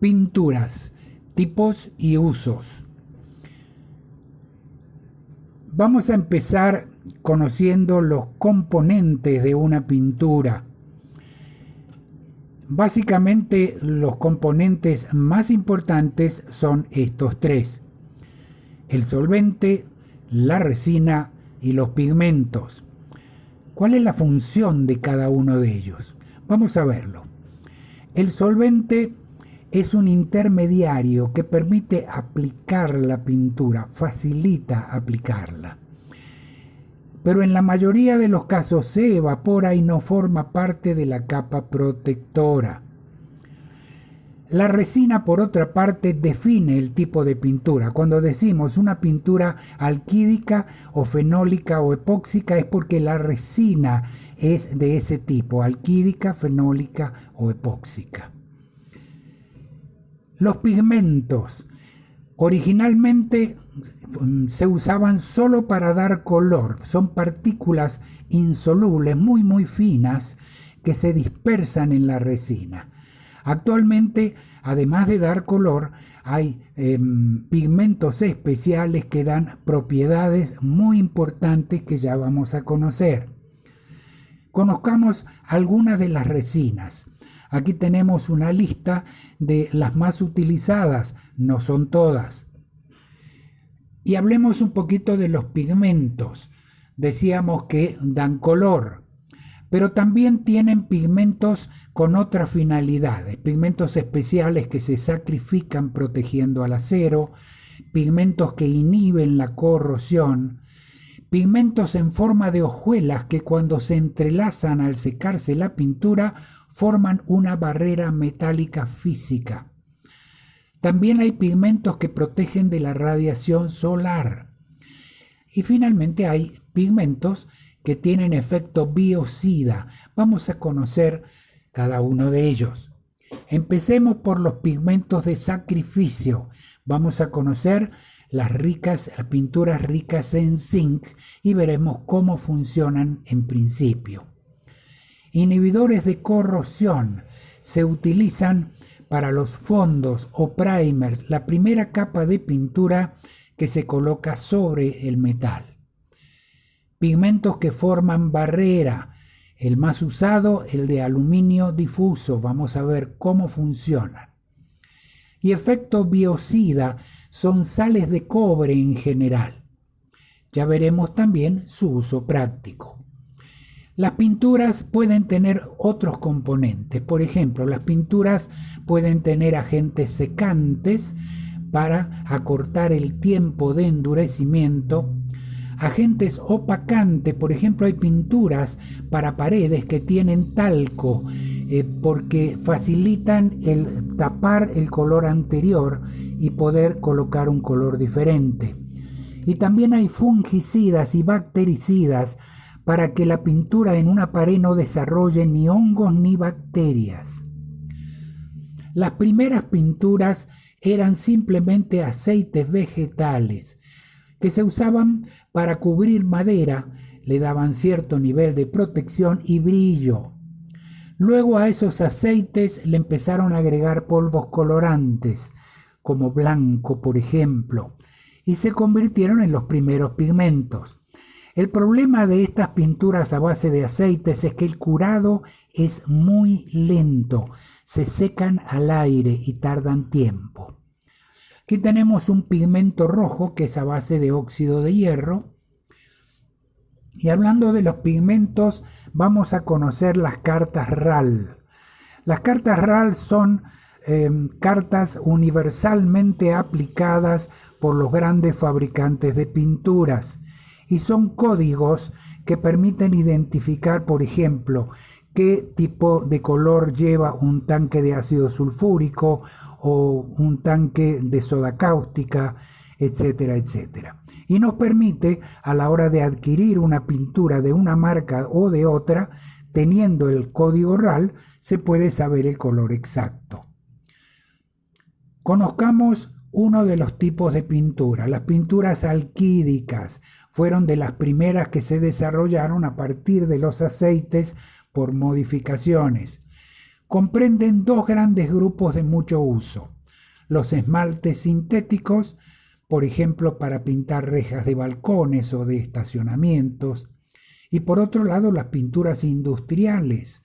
Pinturas, tipos y usos. Vamos a empezar conociendo los componentes de una pintura. Básicamente, los componentes más importantes son estos tres: el solvente, la resina y los pigmentos. ¿Cuál es la función de cada uno de ellos? Vamos a verlo. El solvente es un intermediario que permite aplicar la pintura, facilita aplicarla. Pero en la mayoría de los casos se evapora y no forma parte de la capa protectora. La resina, por otra parte, define el tipo de pintura. Cuando decimos una pintura alquídica o fenólica o epóxica es porque la resina es de ese tipo, alquídica, fenólica o epóxica. Los pigmentos originalmente se usaban solo para dar color. Son partículas insolubles muy finas que se dispersan en la resina. Actualmente, además de dar color, hay pigmentos especiales que dan propiedades muy importantes que ya vamos a conocer. Conozcamos algunas de las resinas. Aquí tenemos una lista de las más utilizadas, no son todas. Y hablemos un poquito de los pigmentos. Decíamos que dan color, pero también tienen pigmentos con otras finalidades, pigmentos especiales que se sacrifican protegiendo al acero, pigmentos que inhiben la corrosión, pigmentos en forma de hojuelas que cuando se entrelazan al secarse la pintura forman una barrera metálica física. También hay pigmentos que protegen de la radiación solar. Y finalmente hay pigmentos que tienen efecto biocida. Vamos a conocer cada uno de ellos. Empecemos por los pigmentos de sacrificio. Vamos a conocer las pinturas ricas en zinc y veremos cómo funcionan en principio. Inhibidores de corrosión se utilizan para los fondos o primers, la primera capa de pintura que se coloca sobre el metal. Pigmentos que forman barrera, el más usado, el de aluminio difuso. Vamos a ver cómo funcionan. Y efecto biocida son sales de cobre en general. Ya veremos también su uso práctico. Las pinturas pueden tener otros componentes. Por ejemplo, las pinturas pueden tener agentes secantes para acortar el tiempo de endurecimiento, agentes opacantes. Por ejemplo, hay pinturas para paredes que tienen talco porque facilitan el tapar el color anterior y poder colocar un color diferente. Y también hay fungicidas y bactericidas para que la pintura en una pared no desarrolle ni hongos ni bacterias. Las primeras pinturas eran simplemente aceites vegetales que se usaban para cubrir madera, le daban cierto nivel de protección y brillo. Luego a esos aceites le empezaron a agregar polvos colorantes, como blanco, por ejemplo, y se convirtieron en los primeros pigmentos. El problema de estas pinturas a base de aceites es que el curado es muy lento, se secan al aire y tardan tiempo. Aquí tenemos un pigmento rojo que es a base de óxido de hierro. Y hablando de los pigmentos, vamos a conocer las cartas RAL. Las cartas RAL son cartas universalmente aplicadas por los grandes fabricantes de pinturas. Y son códigos que permiten identificar, por ejemplo, qué tipo de color lleva un tanque de ácido sulfúrico o un tanque de soda cáustica, etcétera, etcétera. Y nos permite, a la hora de adquirir una pintura de una marca o de otra, teniendo el código RAL, se puede saber el color exacto. Conozcamos uno de los tipos de pintura. Las pinturas alquídicas fueron de las primeras que se desarrollaron a partir de los aceites por modificaciones. comprenden dos grandes grupos de mucho uso: los esmaltes sintéticos, por ejemplo para pintar rejas de balcones o de estacionamientos, y por otro lado las pinturas industriales,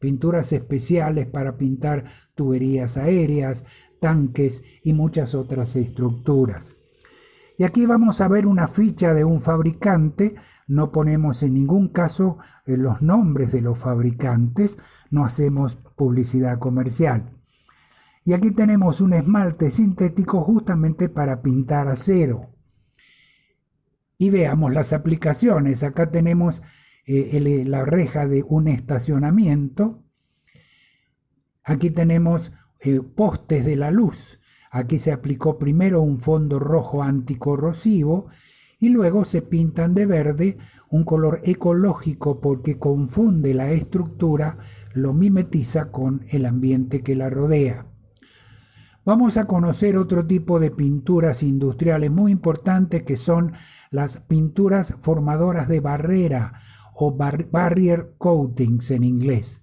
pinturas especiales para pintar tuberías aéreas, tanques y muchas otras estructuras. Y aquí vamos a ver una ficha de un fabricante. No ponemos en ningún caso los nombres de los fabricantes, no hacemos publicidad comercial. Y aquí tenemos un esmalte sintético justamente para pintar acero. Y veamos las aplicaciones. Acá tenemos la reja de un estacionamiento. Aquí tenemos postes de la luz. Aquí se aplicó primero un fondo rojo anticorrosivo y luego se pintan de verde, un color ecológico porque confunde la estructura, lo mimetiza con el ambiente que la rodea. Vamos a conocer otro tipo de pinturas industriales muy importantes, que son las pinturas formadoras de barrera o barrier coatings en inglés.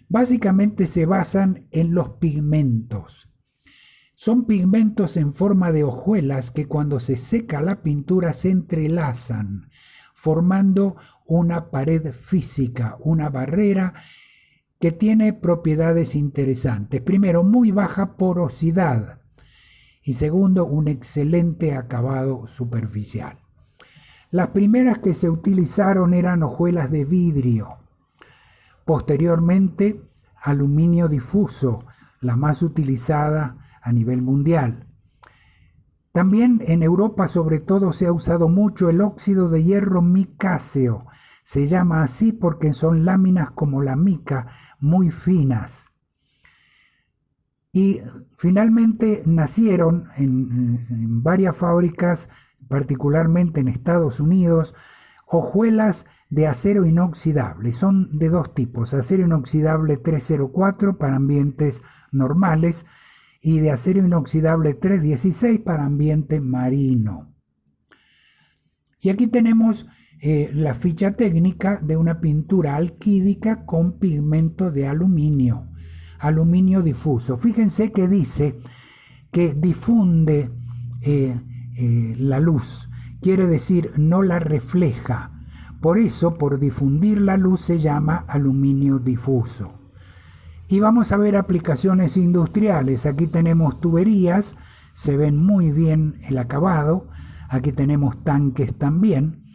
Básicamente se basan en los pigmentos. Son pigmentos en forma de hojuelas que cuando se seca la pintura se entrelazan, formando una pared física, una barrera que tiene propiedades interesantes. Primero, muy baja porosidad y segundo, un excelente acabado superficial. Las primeras que se utilizaron eran hojuelas de vidrio. Posteriormente, aluminio difuso, la más utilizada a nivel mundial. También en Europa sobre todo se ha usado mucho el óxido de hierro micáceo. Se llama así porque son láminas como la mica, muy finas. Y finalmente nacieron en varias fábricas, particularmente en Estados Unidos, hojuelas de acero inoxidable. Son de dos tipos: acero inoxidable 304 para ambientes normales y de acero inoxidable 316 para ambiente marino. Y aquí tenemos la ficha técnica de una pintura alquídica con pigmento de aluminio difuso. Fíjense que dice que difunde la luz, quiere decir no la refleja. Por eso, por difundir la luz se llama aluminio difuso. Y vamos a ver aplicaciones industriales. Aquí tenemos tuberías, se ven muy bien el acabado. Aquí tenemos tanques también,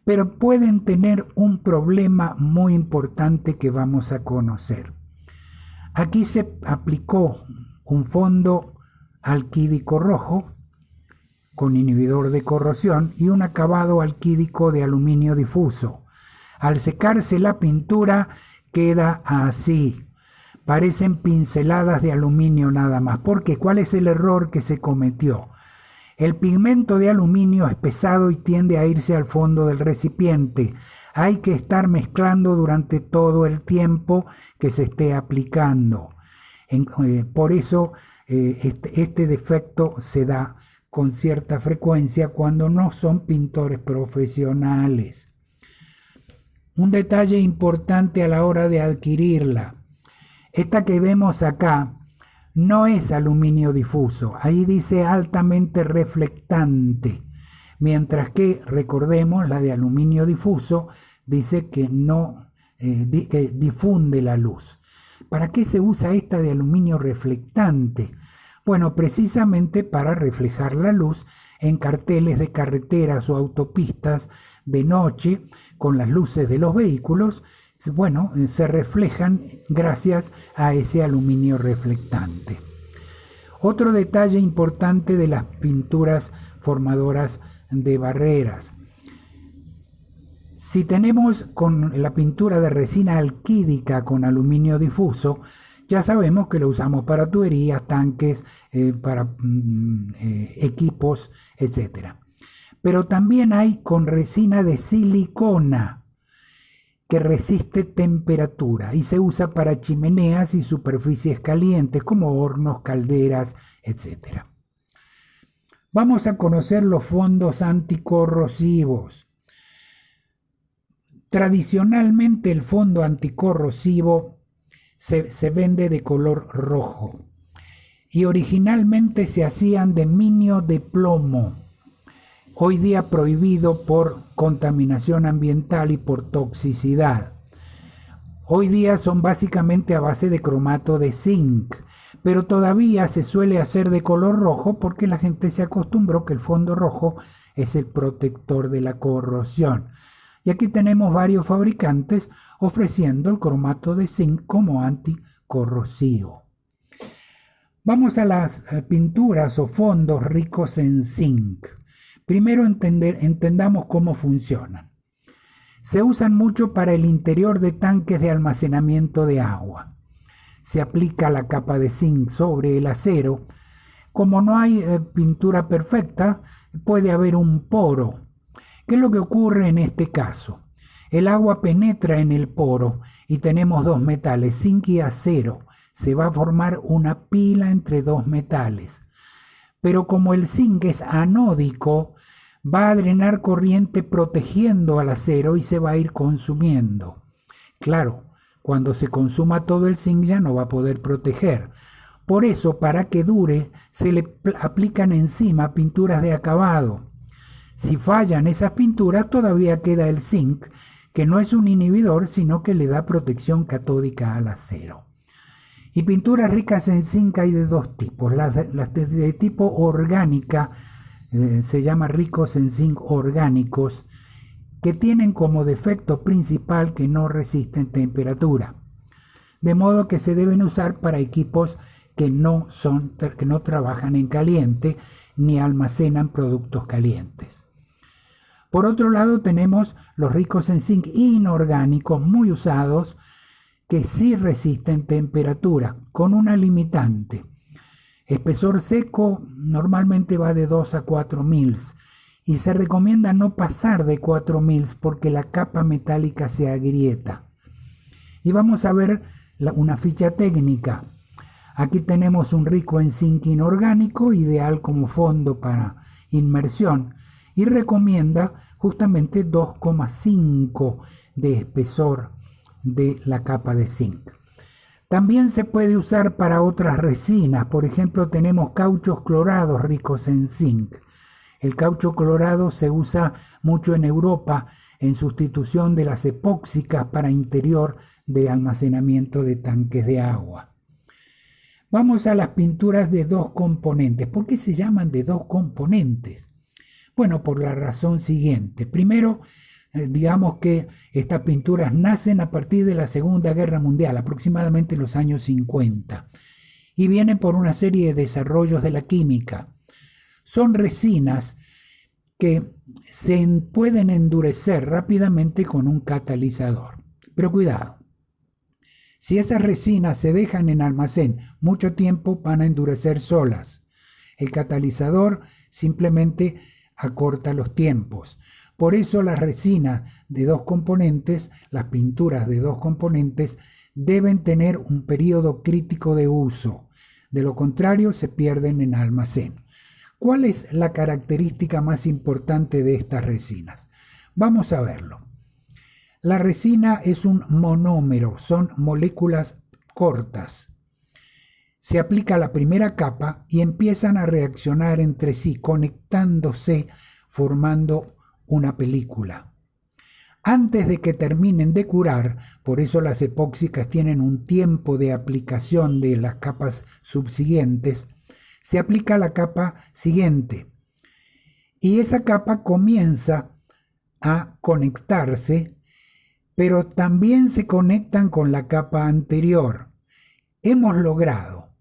pero pueden tener un problema muy importante que vamos a conocer. Aquí se aplicó un fondo alquídico rojo con inhibidor de corrosión y un acabado alquídico de aluminio difuso. Al secarse la pintura queda así. Parecen pinceladas de aluminio nada más. ¿Por qué? ¿Cuál es el error que se cometió? El pigmento de aluminio es pesado y tiende a irse al fondo del recipiente. Hay que estar mezclando durante todo el tiempo que se esté aplicando. Por eso este defecto se da con cierta frecuencia cuando no son pintores profesionales. Un detalle importante a la hora de adquirirla. Esta que vemos acá no es aluminio difuso, ahí dice altamente reflectante, mientras que, recordemos, la de aluminio difuso dice que no que difunde la luz. ¿Para qué se usa esta de aluminio reflectante? Bueno, precisamente para reflejar la luz en carteles de carreteras o autopistas de noche con las luces de los vehículos. Bueno, se reflejan gracias a ese aluminio reflectante. Otro detalle importante de las pinturas formadoras de barreras. Si tenemos con la pintura de resina alquídica con aluminio difuso, ya sabemos que lo usamos para tuberías, tanques, para equipos, etc. Pero también hay con resina de silicona, que resiste temperatura y se usa para chimeneas y superficies calientes como hornos, calderas, etc. Vamos a conocer los fondos anticorrosivos. Tradicionalmente el fondo anticorrosivo se vende de color rojo. Y originalmente se hacían de minio de plomo, hoy día prohibido por contaminación ambiental y por toxicidad. Hoy día son básicamente a base de cromato de zinc, pero todavía se suele hacer de color rojo porque la gente se acostumbró que el fondo rojo es el protector de la corrosión. Y aquí tenemos varios fabricantes ofreciendo el cromato de zinc como anticorrosivo. Vamos a las pinturas o fondos ricos en zinc. Primero entendamos cómo funcionan. Se usan mucho para el interior de tanques de almacenamiento de agua. Se aplica la capa de zinc sobre el acero. Como no hay pintura perfecta, puede haber un poro. ¿Qué es lo que ocurre en este caso? El agua penetra en el poro y tenemos dos metales, zinc y acero. Se va a formar una pila entre dos metales. Pero como el zinc es anódico, va a drenar corriente protegiendo al acero y se va a ir consumiendo. Claro, cuando se consuma todo el zinc ya no va a poder proteger. Por eso, para que dure, se le aplican encima pinturas de acabado. Si fallan esas pinturas, todavía queda el zinc, que no es un inhibidor, sino que le da protección catódica al acero. Y pinturas ricas en zinc hay de dos tipos. Las de tipo orgánica, se llama ricos en zinc orgánicos, que tienen como defecto principal que no resisten temperatura. De modo que se deben usar para equipos que no trabajan en caliente ni almacenan productos calientes. Por otro lado tenemos los ricos en zinc inorgánicos muy usados, que sí resisten temperatura, con una limitante. Espesor seco normalmente va de 2 a 4 mils y se recomienda no pasar de 4 mils porque la capa metálica se agrieta. Y vamos a ver una ficha técnica. Aquí tenemos un rico en zinc inorgánico, ideal como fondo para inmersión, y recomienda justamente 2,5 de espesor de la capa de zinc. También se puede usar para otras resinas. Por ejemplo, tenemos cauchos clorados ricos en zinc. El caucho clorado se usa mucho en Europa en sustitución de las epóxicas para interior de almacenamiento de tanques de agua. Vamos a las pinturas de dos componentes. ¿Por qué se llaman de dos componentes? Bueno, por la razón siguiente. Primero, digamos que estas pinturas nacen a partir de la Segunda Guerra Mundial, aproximadamente en los años 50, y vienen por una serie de desarrollos de la química. Son resinas que se pueden endurecer rápidamente con un catalizador. Pero cuidado, si esas resinas se dejan en almacén mucho tiempo, van a endurecer solas. El catalizador simplemente acorta los tiempos. Por eso las resinas de dos componentes, las pinturas de dos componentes, deben tener un periodo crítico de uso. De lo contrario, se pierden en almacén. ¿Cuál es la característica más importante de estas resinas? Vamos a verlo. La resina es un monómero, son moléculas cortas. Se aplica la primera capa y empiezan a reaccionar entre sí, conectándose, formando una película. Antes de que terminen de curar, por eso las epóxicas tienen un tiempo de aplicación de las capas subsiguientes, se aplica la capa siguiente y esa capa comienza a conectarse, pero también se conectan con la capa anterior. Hemos logrado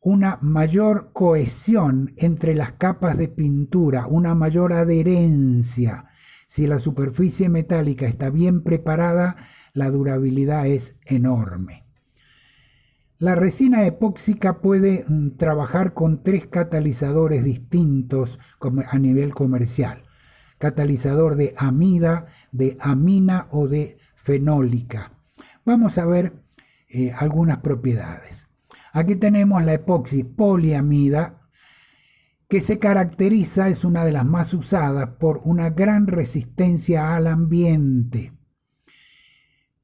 una mayor cohesión entre las capas de pintura, una mayor adherencia. Si la superficie metálica está bien preparada, la durabilidad es enorme. La resina epóxica puede trabajar con 3 catalizadores distintos a nivel comercial. Catalizador de amida, de amina o de fenólica. Vamos a ver algunas propiedades. Aquí tenemos la epoxi poliamida, que se caracteriza, es una de las más usadas, por una gran resistencia al ambiente.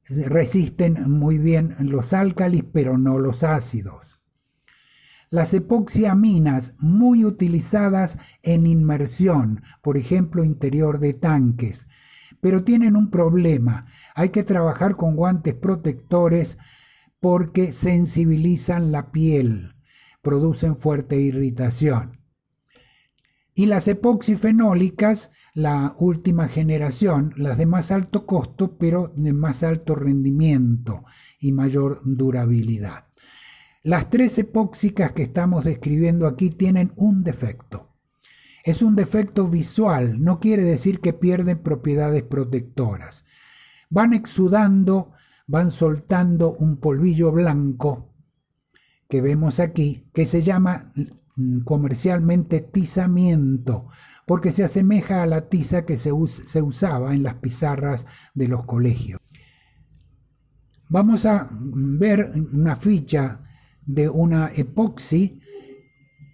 resisten muy bien los álcalis, pero no los ácidos. Las epoxiaminas muy utilizadas en inmersión, por ejemplo, interior de tanques, pero tienen un problema. Hay que trabajar con guantes protectores porque sensibilizan la piel, producen fuerte irritación. Y las epoxifenólicas, la última generación, las de más alto costo, pero de más alto rendimiento y mayor durabilidad. Las tres epóxicas que estamos describiendo aquí tienen un defecto. Es un defecto visual, no quiere decir que pierden propiedades protectoras. Van exudando, van soltando un polvillo blanco que vemos aquí, que se llama comercialmente tizamiento, porque se asemeja a la tiza que se usaba en las pizarras de los colegios. Vamos a ver una ficha de una epoxi,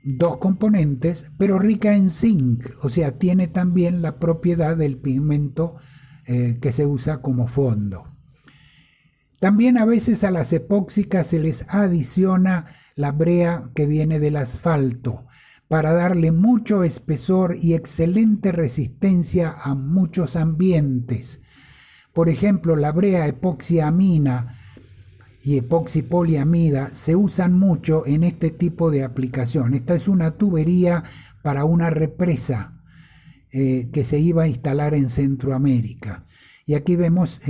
dos componentes, pero rica en zinc, o sea, tiene también la propiedad del pigmento que se usa como fondo. También a veces a las epóxicas se les adiciona la brea que viene del asfalto para darle mucho espesor y excelente resistencia a muchos ambientes. Por ejemplo, la brea epoxiamina y epoxipoliamida se usan mucho en este tipo de aplicación. Esta es una tubería para una represa que se iba a instalar en Centroamérica. Y aquí vemos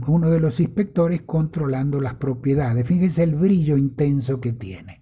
uno de los inspectores controlando las propiedades. Fíjense el brillo intenso que tiene.